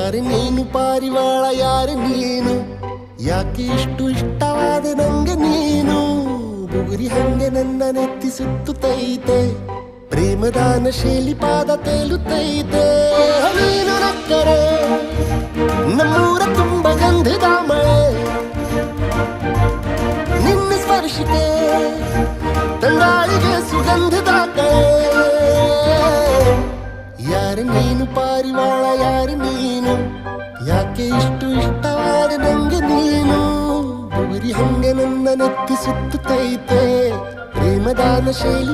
ಯಾರು ನೀನು ಪಾರಿವಾಳ, ಯಾರು ನೀನು, ಯಾಕೆ ಇಷ್ಟು ಇಷ್ಟವಾದ ನಂಗೆ ನೀನು. ಬುಗುರಿ ಹಂಗೆ ನನ್ನ ನೆತ್ತಿ ಸುತ್ತುತ್ತೈತೆ, ಪ್ರೇಮದಾನ ಶೈಲಿ ಪಾದ ತೇಲುತ್ತೈತೆ. ನೀನು ನಕ್ಕರೆ ನಮ್ಮೂರ ತುಂಬ ಗಂಧದ ಮಳೆ, ನಿನ್ನ ಸ್ಪರ್ಶಿಕೆ ತಂಗಾಳಿಗೆ ಸುಗಂಧದ ಕಳೆ. ಯಾರು ನೀನು ಪಾರಿವಾಳ, ಯಾರು ನೀನು, ಯಾಕೆ ಇಷ್ಟು ಇಷ್ಟವಾದ ನಂಗೆ ನೀನು. ಬುಗುರಿ ಹಂಗೆ ನನ್ನ ನೆತ್ತಿ ಸುತ್ತುತ್ತೈತೆ, ಪ್ರೇಮದಾನ ಶೈಲಿ